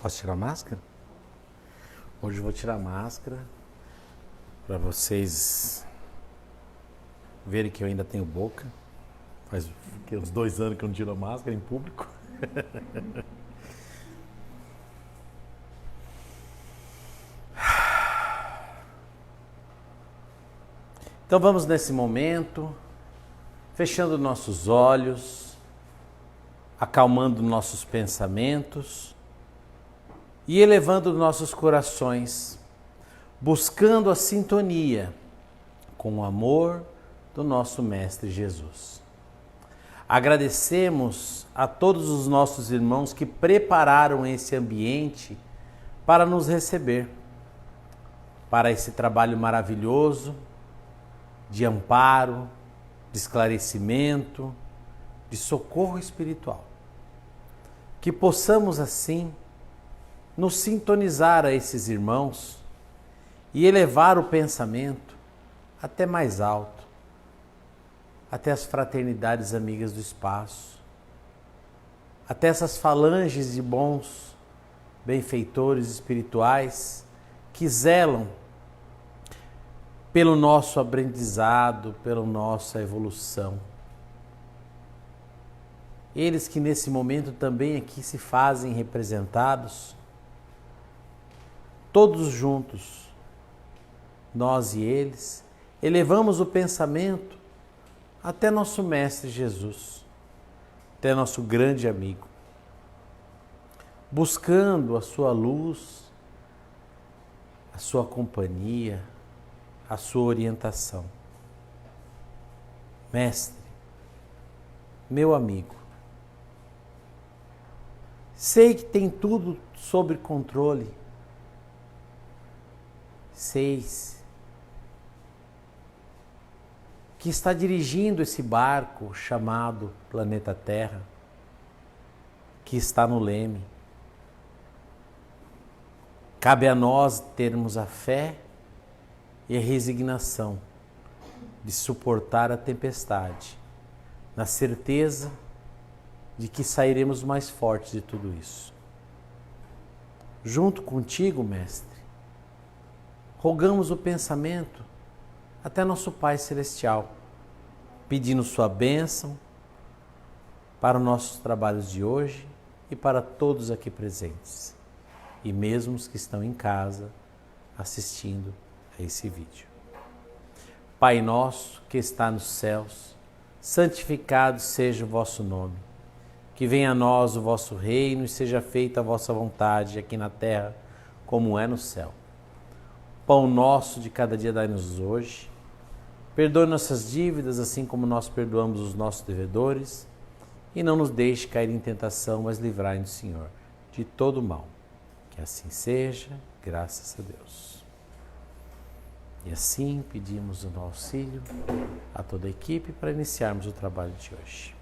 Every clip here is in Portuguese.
Posso tirar a máscara? Hoje eu vou tirar a máscara para vocês verem que eu ainda tenho boca. Faz uns 2 anos que eu não tiro a máscara em público. Então vamos nesse momento, fechando nossos olhos, acalmando nossos pensamentos e elevando nossos corações, buscando a sintonia com o amor do nosso Mestre Jesus. Agradecemos a todos os nossos irmãos que prepararam esse ambiente para nos receber, para esse trabalho maravilhoso de amparo, de esclarecimento, de socorro espiritual. Que possamos assim nos sintonizar a esses irmãos e elevar o pensamento até mais alto, até as fraternidades amigas do espaço, até essas falanges de bons benfeitores espirituais que zelam pelo nosso aprendizado, pela nossa evolução. Eles que nesse momento também aqui se fazem representados, todos juntos, nós e eles, elevamos o pensamento até nosso Mestre Jesus, até nosso grande amigo, buscando a sua luz, a sua companhia, a sua orientação. Mestre, meu amigo, sei que tem tudo sob controle, sei que está dirigindo esse barco chamado Planeta Terra, que está no leme. Cabe a nós termos a fé e a resignação de suportar a tempestade, na certeza de que sairemos mais fortes de tudo isso. Junto contigo, Mestre, rogamos o pensamento até nosso Pai Celestial, pedindo sua bênção para os nossos trabalhos de hoje e para todos aqui presentes, e mesmo os que estão em casa assistindo a esse vídeo. Pai nosso que está nos céus, santificado seja o vosso nome. Que venha a nós o vosso reino e seja feita a vossa vontade aqui na terra como é no céu. Pão nosso de cada dia dai-nos hoje. Perdoe nossas dívidas assim como nós perdoamos os nossos devedores. E não nos deixe cair em tentação, mas livrai-nos, Senhor, de todo mal. Que assim seja, graças a Deus. E assim pedimos o auxílio a toda a equipe para iniciarmos o trabalho de hoje.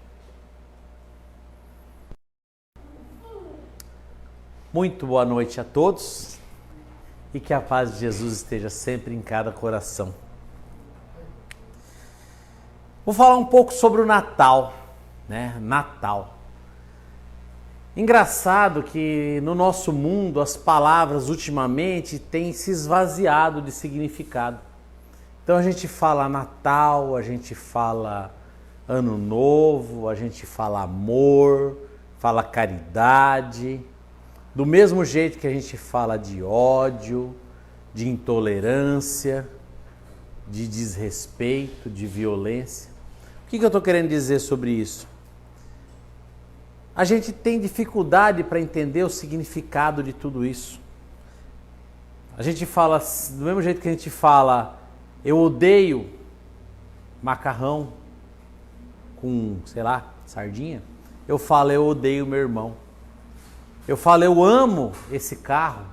Muito boa noite a todos e que a paz de Jesus esteja sempre em cada coração. Vou falar um pouco sobre o Natal, né? Natal. Engraçado que no nosso mundo as palavras ultimamente têm se esvaziado de significado. Então a gente fala Natal, a gente fala Ano Novo, a gente fala amor, fala caridade, do mesmo jeito que a gente fala de ódio, de intolerância, de desrespeito, de violência. O que eu estou querendo dizer sobre isso? A gente tem dificuldade para entender o significado de tudo isso. A gente fala, do mesmo jeito que a gente fala, eu odeio macarrão com, sei lá, sardinha. Eu falo, eu odeio meu irmão. Eu falo, eu amo esse carro.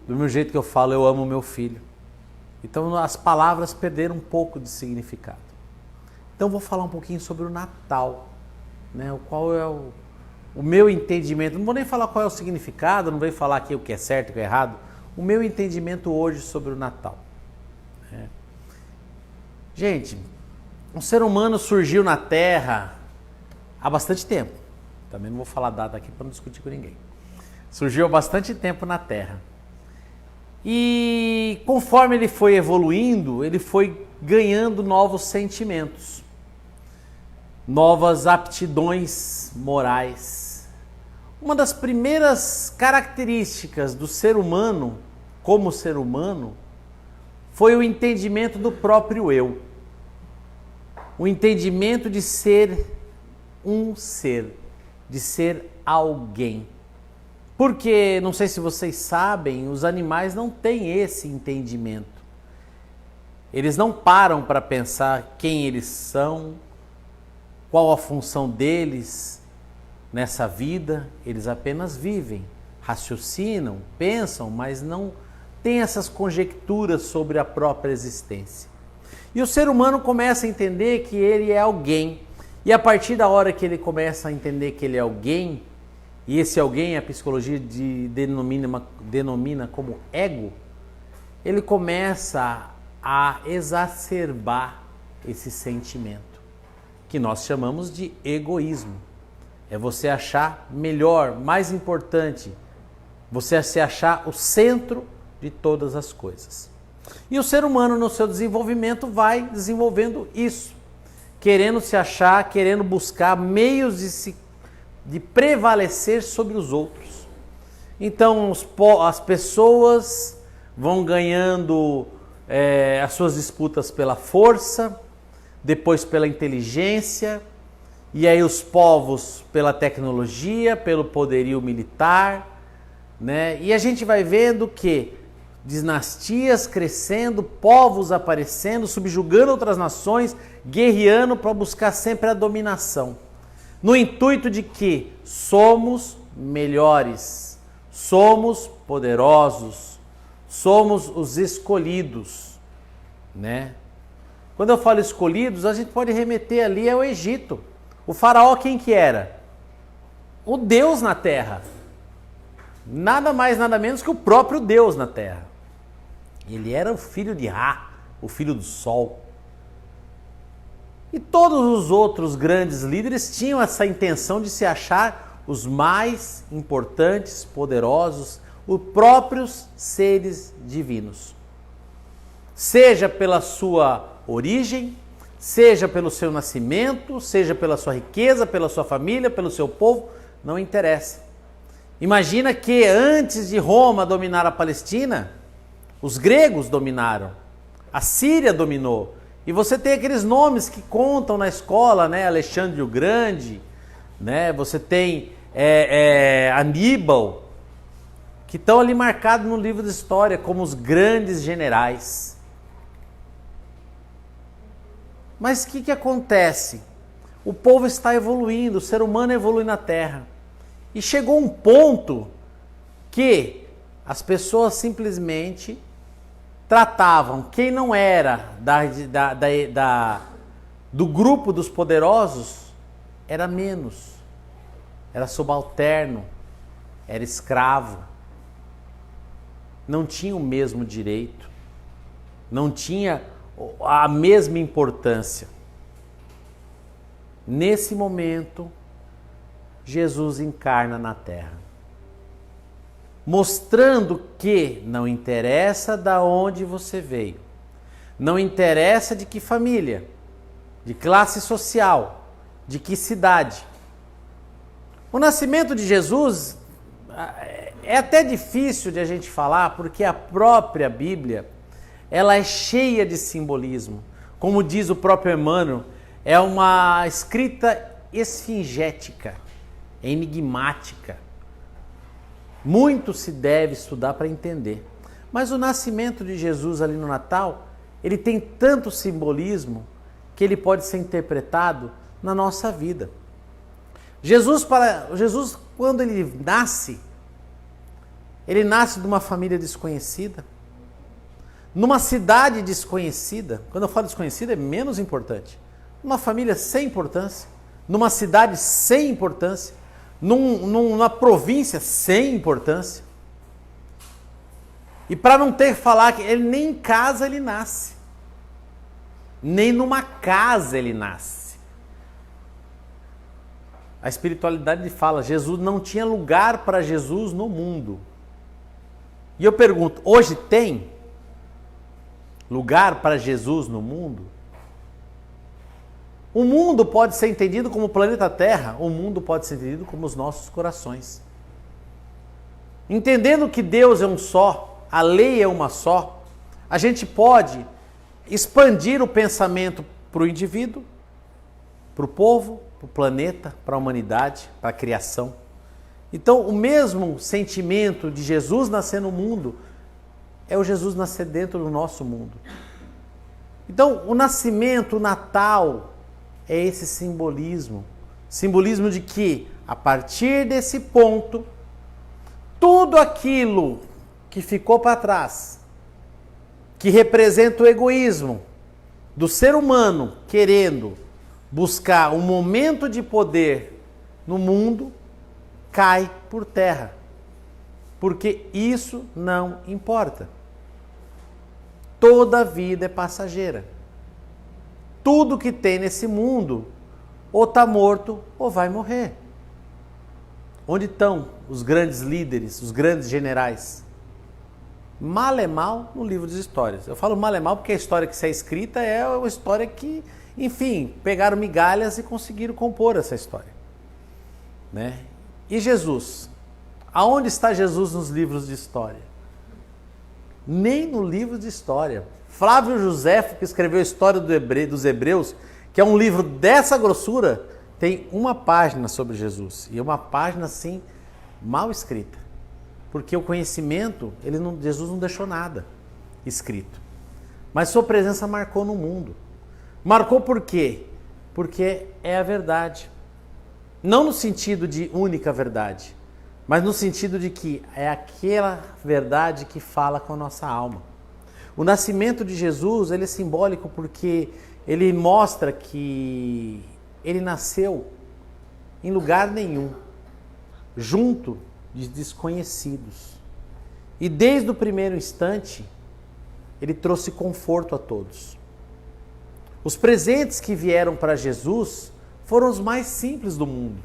Do mesmo jeito que eu falo, eu amo meu filho. Então as palavras perderam um pouco de significado. Então vou falar um pouquinho sobre o Natal, né? Qual é o meu entendimento. Não vou nem falar qual é o significado, não vou falar aqui o que é certo e o que é errado. O meu entendimento hoje sobre o Natal. Gente, um ser humano surgiu na Terra há bastante tempo. Também não vou falar data aqui para não discutir com ninguém. Surgiu há bastante tempo na Terra. E conforme ele foi evoluindo, ele foi ganhando novos sentimentos, novas aptidões morais. Uma das primeiras características do ser humano, como ser humano, foi o entendimento do próprio eu. O entendimento de ser um ser, de ser alguém. Porque, não sei se vocês sabem, os animais não têm esse entendimento. Eles não param para pensar quem eles são, qual a função deles nessa vida. Eles apenas vivem, raciocinam, pensam, mas não têm essas conjecturas sobre a própria existência. E o ser humano começa a entender que ele é alguém. E a partir da hora que ele começa a entender que ele é alguém, e esse alguém a psicologia denomina como ego, ele começa a exacerbar esse sentimento, que nós chamamos de egoísmo. É você achar melhor, mais importante, você se achar o centro de todas as coisas. E o ser humano no seu desenvolvimento vai desenvolvendo isso, querendo se achar, querendo buscar meios de prevalecer sobre os outros. Então as pessoas vão ganhando as suas disputas pela força, depois pela inteligência, e aí os povos pela tecnologia, pelo poderio militar, né? E a gente vai vendo que dinastias crescendo, povos aparecendo, subjugando outras nações, guerreando para buscar sempre a dominação. No intuito de que somos melhores, somos poderosos, somos os escolhidos, né? Quando eu falo escolhidos, a gente pode remeter ali ao Egito. O faraó quem que era? O Deus na terra. Nada mais, nada menos que o próprio Deus na terra. Ele era o filho de Ra, o filho do sol. E todos os outros grandes líderes tinham essa intenção de se achar os mais importantes, poderosos, os próprios seres divinos. Seja pela sua origem, seja pelo seu nascimento, seja pela sua riqueza, pela sua família, pelo seu povo, não interessa. Imagina que antes de Roma dominar a Palestina, os gregos dominaram, a Síria dominou. E você tem aqueles nomes que contam na escola, né? Alexandre o Grande, né? Você tem Aníbal, que estão ali marcados no livro de história como os grandes generais. Mas o que acontece? O povo está evoluindo, o ser humano evolui na Terra. E chegou um ponto que as pessoas simplesmente tratavam quem não era do grupo dos poderosos, era menos, era subalterno, era escravo, não tinha o mesmo direito, não tinha a mesma importância. Nesse momento, Jesus encarna na Terra, mostrando que não interessa de onde você veio, não interessa de que família, de classe social, de que cidade. O nascimento de Jesus é até difícil de a gente falar, porque a própria Bíblia, ela é cheia de simbolismo. Como diz o próprio Emmanuel, é uma escrita esfingética, enigmática. Muito se deve estudar para entender. Mas o nascimento de Jesus ali no Natal, ele tem tanto simbolismo que ele pode ser interpretado na nossa vida. Jesus, quando ele nasce de uma família desconhecida, numa cidade desconhecida. Quando eu falo desconhecida é menos importante. Numa família sem importância, numa cidade sem importância, numa província sem importância. E para não ter que falar que ele nem em casa ele nasce, nem numa casa ele nasce. A espiritualidade fala, Jesus não tinha lugar para Jesus no mundo. E eu pergunto, hoje tem lugar para Jesus no mundo? O mundo pode ser entendido como o planeta Terra, o mundo pode ser entendido como os nossos corações. Entendendo que Deus é um só, a lei é uma só, a gente pode expandir o pensamento para o indivíduo, para o povo, para o planeta, para a humanidade, para a criação. Então, o mesmo sentimento de Jesus nascer no mundo é o Jesus nascer dentro do nosso mundo. Então, o nascimento, o Natal, é esse simbolismo. Simbolismo de que, a partir desse ponto, tudo aquilo que ficou para trás, que representa o egoísmo do ser humano querendo buscar um momento de poder no mundo, cai por terra. Porque isso não importa. Toda vida é passageira. Tudo que tem nesse mundo ou está morto ou vai morrer. Onde estão os grandes líderes, os grandes generais? Mal é mal no livro de histórias. Eu falo mal é mal porque a história que é escrita é uma história que, enfim, pegaram migalhas e conseguiram compor essa história. Né? E Jesus? Aonde está Jesus nos livros de história? Nem no livro de história. Flávio Josefo, que escreveu a História dos Hebreus, que é um livro dessa grossura, tem uma página sobre Jesus. E uma página, assim, mal escrita. Porque o conhecimento, Jesus não deixou nada escrito. Mas sua presença marcou no mundo. Marcou por quê? Porque é a verdade. Não no sentido de única verdade, mas no sentido de que é aquela verdade que fala com a nossa alma. O nascimento de Jesus, ele é simbólico porque ele mostra que ele nasceu em lugar nenhum, junto de desconhecidos. E desde o primeiro instante, ele trouxe conforto a todos. Os presentes que vieram para Jesus foram os mais simples do mundo.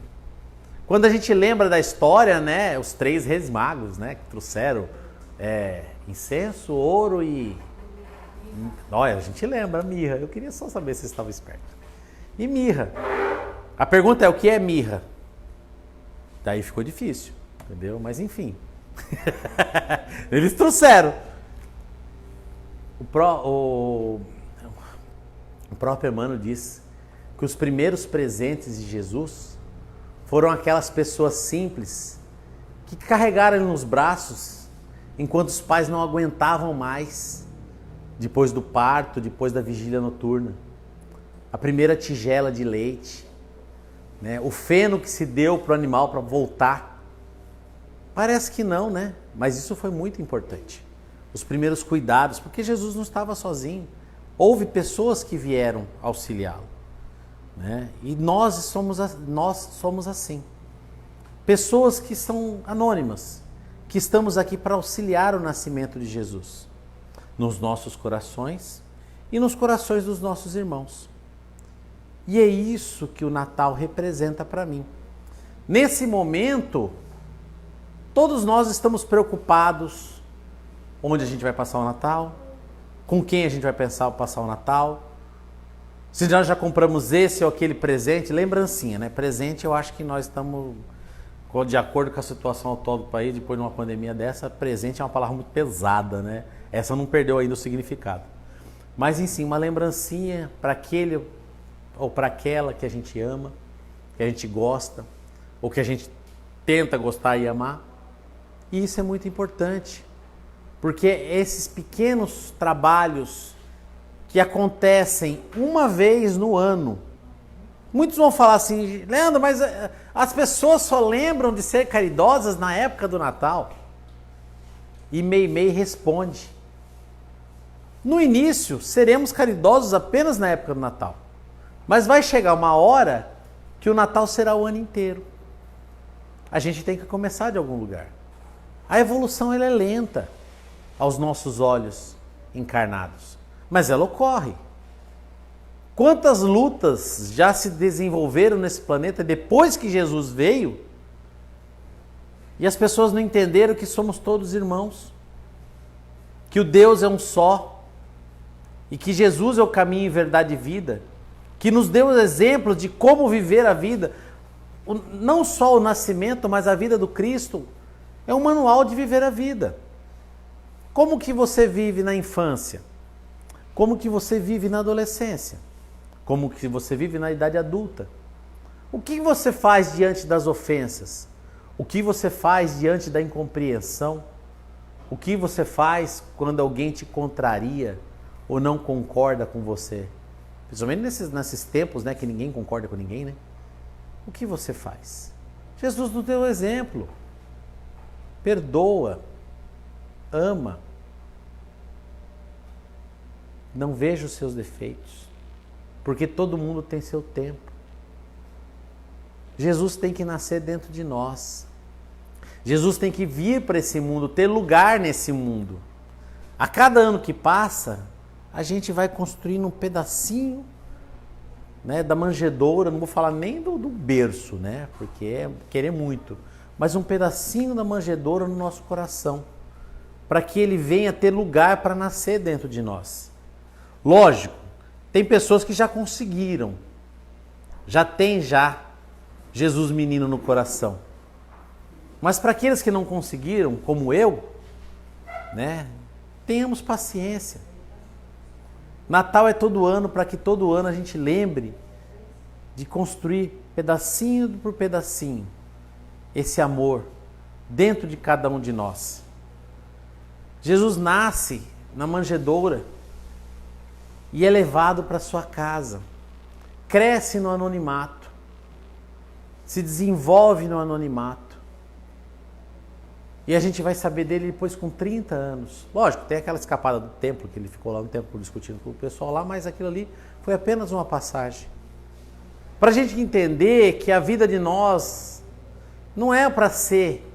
Quando a gente lembra da história, né, os 3 reis magos, né, que trouxeram incenso, ouro e... Olha, a gente lembra, mirra. Eu queria só saber se você estava esperto. E mirra. A pergunta é, o que é mirra? Daí ficou difícil, entendeu? Mas enfim. Eles trouxeram. O próprio Emmanuel diz que os primeiros presentes de Jesus foram aquelas pessoas simples que carregaram ele nos braços enquanto os pais não aguentavam mais, depois do parto, depois da vigília noturna. A primeira tigela de leite, né? O feno que se deu para o animal para voltar. Parece que não, né? Mas isso foi muito importante. Os primeiros cuidados, porque Jesus não estava sozinho. Houve pessoas que vieram auxiliá-lo. Né? E nós somos assim. Pessoas que são anônimas, que estamos aqui para auxiliar o nascimento de Jesus. Nos nossos corações e nos corações dos nossos irmãos. E é isso que o Natal representa para mim. Nesse momento, todos nós estamos preocupados onde a gente vai passar o Natal, com quem a gente vai passar o Natal, se nós já compramos esse ou aquele presente, lembrancinha, né? Presente, eu acho que nós estamos, de acordo com a situação atual do país, depois de uma pandemia dessa, presente é uma palavra muito pesada, né? Essa não perdeu ainda o significado. Mas, em si, uma lembrancinha para aquele ou para aquela que a gente ama, que a gente gosta, ou que a gente tenta gostar e amar. E isso é muito importante, porque esses pequenos trabalhos que acontecem uma vez no ano. Muitos vão falar assim, Leandro, mas as pessoas só lembram de ser caridosas na época do Natal. E Meimei responde. No início, seremos caridosos apenas na época do Natal. Mas vai chegar uma hora que o Natal será o ano inteiro. A gente tem que começar de algum lugar. A evolução ela é lenta aos nossos olhos encarnados. Mas ela ocorre. Quantas lutas já se desenvolveram nesse planeta depois que Jesus veio e as pessoas não entenderam que somos todos irmãos, que o Deus é um só e que Jesus é o caminho, verdade e vida, que nos deu exemplos de como viver a vida, não só o nascimento, mas a vida do Cristo é um manual de viver a vida. Como que você vive na infância? Como que você vive na adolescência? Como que você vive na idade adulta? O que você faz diante das ofensas? O que você faz diante da incompreensão? O que você faz quando alguém te contraria ou não concorda com você? Principalmente nesses tempos, né, que ninguém concorda com ninguém, né? O que você faz? Jesus nos deu o exemplo. Perdoa. Ama. Não veja os seus defeitos. Porque todo mundo tem seu tempo. Jesus tem que nascer dentro de nós. Jesus tem que vir para esse mundo, ter lugar nesse mundo. A cada ano que passa, a gente vai construindo um pedacinho, né, da manjedoura, não vou falar nem do berço, né, porque é querer muito, mas um pedacinho da manjedoura no nosso coração, para que ele venha ter lugar para nascer dentro de nós. Lógico, tem pessoas que já conseguiram, já tem Jesus menino no coração. Mas para aqueles que não conseguiram, como eu, né, tenhamos paciência. Natal é todo ano, para que todo ano a gente lembre de construir pedacinho por pedacinho esse amor dentro de cada um de nós. Jesus nasce na manjedoura e é levado para sua casa, cresce no anonimato, se desenvolve no anonimato. E a gente vai saber dele depois com 30 anos. Lógico, tem aquela escapada do templo, que ele ficou lá no templo discutindo com o pessoal lá, mas aquilo ali foi apenas uma passagem. Para a gente entender que a vida de nós não é para ser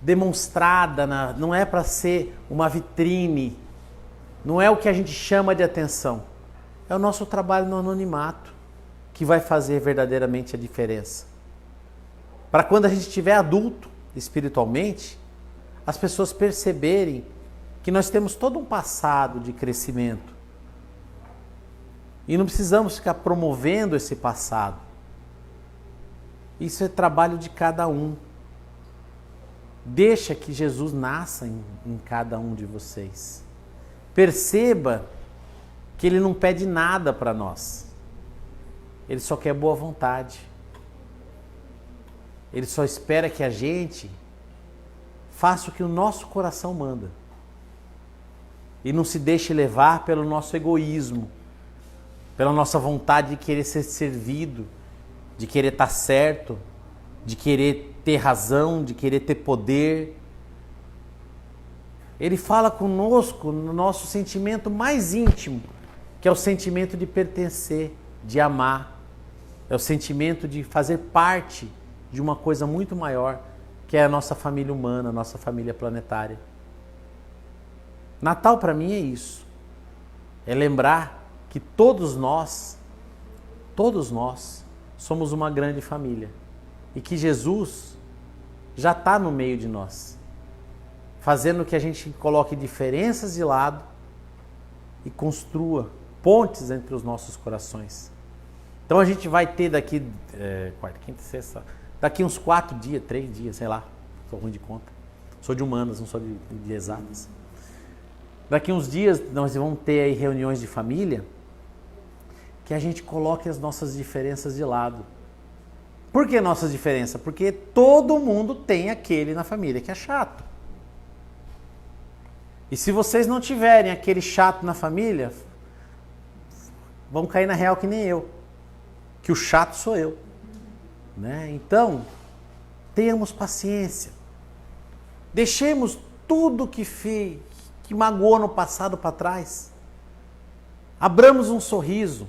demonstrada, não é para ser uma vitrine, não é o que a gente chama de atenção. É o nosso trabalho no anonimato que vai fazer verdadeiramente a diferença. Para quando a gente estiver adulto, espiritualmente, as pessoas perceberem que nós temos todo um passado de crescimento e não precisamos ficar promovendo esse passado. Isso é trabalho de cada um. Deixa que Jesus nasça em cada um de vocês. Perceba que Ele não pede nada para nós. Ele só quer boa vontade. Ele só espera que a gente faça o que o nosso coração manda. E não se deixe levar pelo nosso egoísmo, pela nossa vontade de querer ser servido, de querer estar certo, de querer ter razão, de querer ter poder. Ele fala conosco no nosso sentimento mais íntimo, que é o sentimento de pertencer, de amar. É o sentimento de fazer parte de uma coisa muito maior, que é a nossa família humana, a nossa família planetária. Natal para mim é isso. É lembrar que todos nós somos uma grande família. E que Jesus já está no meio de nós, fazendo que a gente coloque diferenças de lado e construa pontes entre os nossos corações. Então a gente vai ter daqui, quarta, quinta, sexta, daqui uns 4 dias, 3 dias, sei lá, sou ruim de conta. Sou de humanas, não sou de exatas. Daqui uns dias nós vamos ter aí reuniões de família que a gente coloque as nossas diferenças de lado. Por que nossas diferenças? Porque todo mundo tem aquele na família que é chato. E se vocês não tiverem aquele chato na família, vão cair na real que nem eu. Que o chato sou eu. Né? Então, tenhamos paciência. Deixemos tudo que magoou no passado para trás. Abramos um sorriso.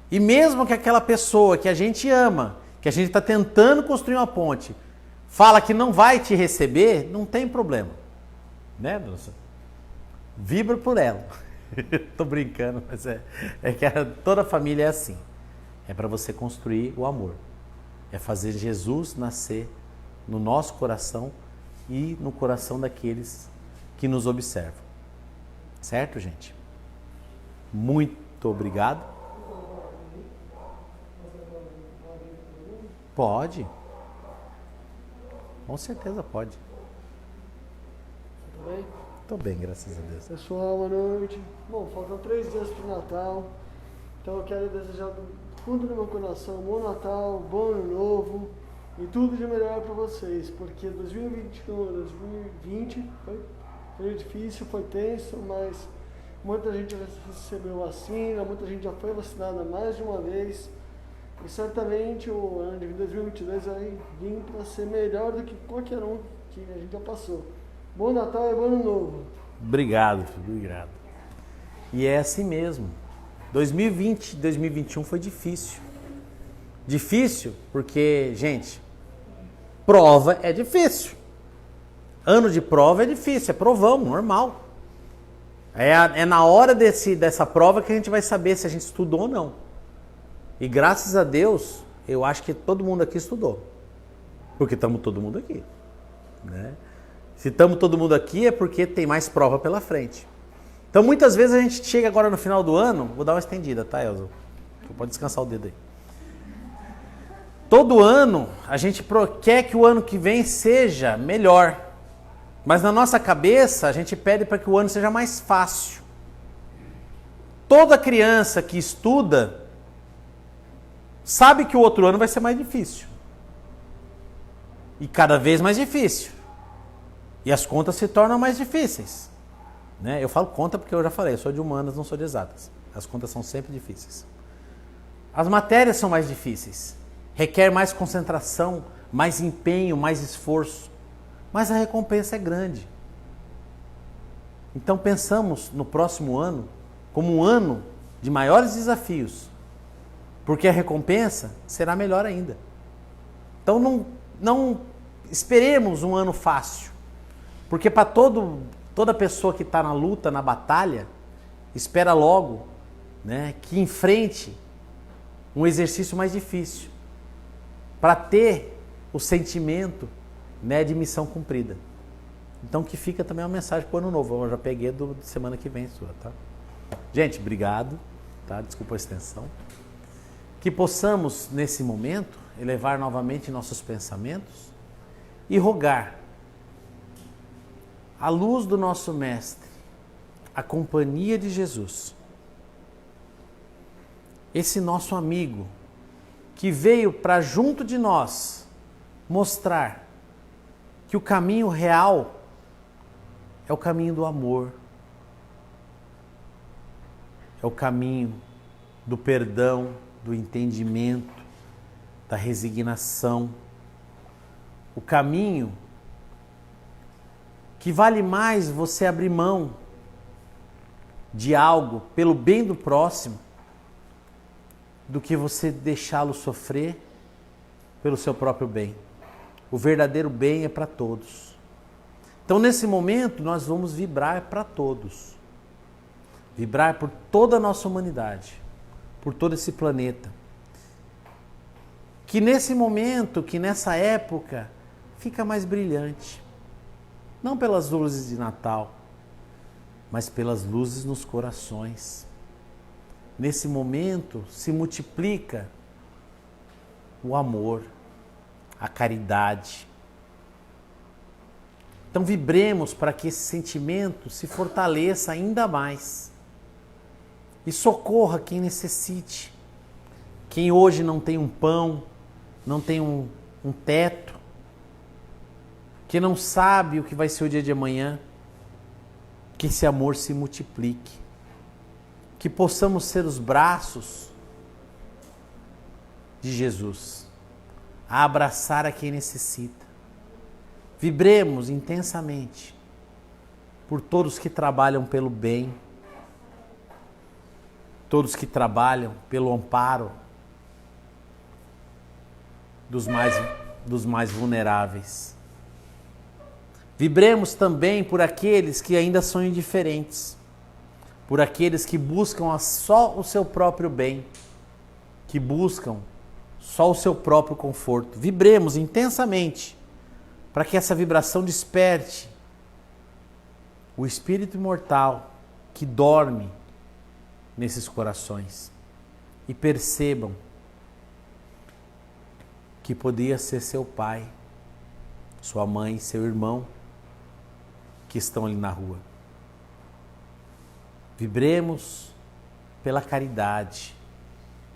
E mesmo que aquela pessoa que a gente ama, que a gente está tentando construir uma ponte, fala que não vai te receber, não tem problema. Né, Dulce? Vibra por ela. Tô brincando, mas é que toda família é assim. É para você construir o amor. É fazer Jesus nascer no nosso coração e no coração daqueles que nos observam. Certo, gente? Muito obrigado. Pode. Com certeza pode. Tudo bem? Tô bem, graças a Deus. Pessoal, boa noite. Bom, faltam 3 dias para o Natal. Então eu quero desejar do fundo do meu coração um bom Natal, um bom Ano Novo e tudo de melhor para vocês. Porque 2021, 2020 foi difícil, foi tenso, mas muita gente recebeu vacina, muita gente já foi vacinada mais de uma vez. E certamente o ano de 2022 vai vir para ser melhor do que qualquer um que a gente já passou. Bom Natal e bom Ano Novo. Obrigado, filho, obrigado. E é assim mesmo. 2020 e 2021 foi difícil. Difícil porque, gente, prova é difícil. Ano de prova é difícil, é provão, normal. É na hora dessa prova que a gente vai saber se a gente estudou ou não. E graças a Deus, eu acho que todo mundo aqui estudou. Porque estamos todo mundo aqui. Né? Se estamos todo mundo aqui é porque tem mais prova pela frente. Então muitas vezes a gente chega agora no final do ano, vou dar uma estendida, tá, Elza? Pode descansar o dedo aí. Todo ano a gente quer que o ano que vem seja melhor. Mas na nossa cabeça a gente pede para que o ano seja mais fácil. Toda criança que estuda sabe que o outro ano vai ser mais difícil. E cada vez mais difícil. E as contas se tornam mais difíceis. Né? Eu falo conta porque eu já falei, eu sou de humanas, não sou de exatas. As contas são sempre difíceis. As matérias são mais difíceis. Requer mais concentração, mais empenho, mais esforço. Mas a recompensa é grande. Então pensamos no próximo ano como um ano de maiores desafios. Porque a recompensa será melhor ainda. Então não esperemos um ano fácil. Porque para toda pessoa que está na luta, na batalha, espera logo, né, que enfrente um exercício mais difícil. Para ter o sentimento, né, de missão cumprida. Então que fica também uma mensagem para o ano novo. Eu já peguei de semana que vem sua, tá? Gente, obrigado, tá? Desculpa a extensão. Que possamos, nesse momento, elevar novamente nossos pensamentos e rogar a luz do nosso Mestre, a companhia de Jesus, esse nosso amigo que veio para junto de nós mostrar que o caminho real é o caminho do amor, é o caminho do perdão, do entendimento, da resignação, o caminho que vale mais você abrir mão de algo pelo bem do próximo do que você deixá-lo sofrer pelo seu próprio bem. O verdadeiro bem é para todos. Então, nesse momento, nós vamos vibrar para todos. Vibrar por toda a nossa humanidade, por todo esse planeta. Que nesse momento, que nessa época, fica mais brilhante. Não pelas luzes de Natal, mas pelas luzes nos corações. Nesse momento se multiplica o amor, a caridade. Então vibremos para que esse sentimento se fortaleça ainda mais. E socorra quem necessite. Quem hoje não tem um pão, não tem um teto, que não sabe o que vai ser o dia de amanhã, que esse amor se multiplique, que possamos ser os braços de Jesus, a abraçar a quem necessita. Vibremos intensamente por todos que trabalham pelo bem, todos que trabalham pelo amparo dos mais vulneráveis. Vibremos também por aqueles que ainda são indiferentes, por aqueles que buscam só o seu próprio bem, que buscam só o seu próprio conforto. Vibremos intensamente para que essa vibração desperte o espírito imortal que dorme nesses corações e percebam que podia ser seu pai, sua mãe, seu irmão que estão ali na rua. Vibremos pela caridade,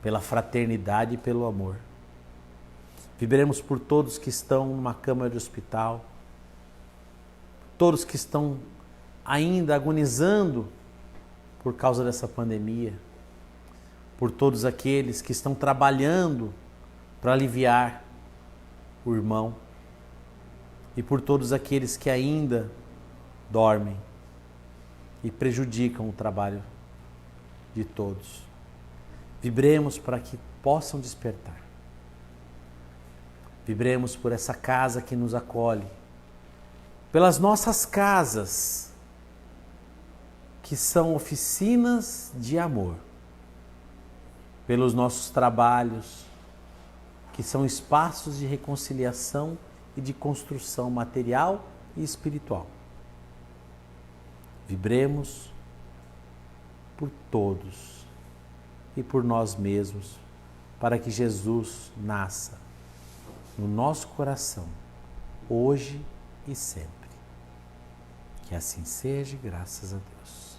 pela fraternidade e pelo amor. Vibremos por todos que estão numa cama de hospital, todos que estão ainda agonizando por causa dessa pandemia, por todos aqueles que estão trabalhando para aliviar o irmão e por todos aqueles que ainda dormem e prejudicam o trabalho de todos. Vibremos para que possam despertar. Vibremos por essa casa que nos acolhe, pelas nossas casas, que são oficinas de amor, pelos nossos trabalhos, que são espaços de reconciliação e de construção material e espiritual. Vibremos por todos e por nós mesmos, para que Jesus nasça no nosso coração, hoje e sempre. Que assim seja, graças a Deus.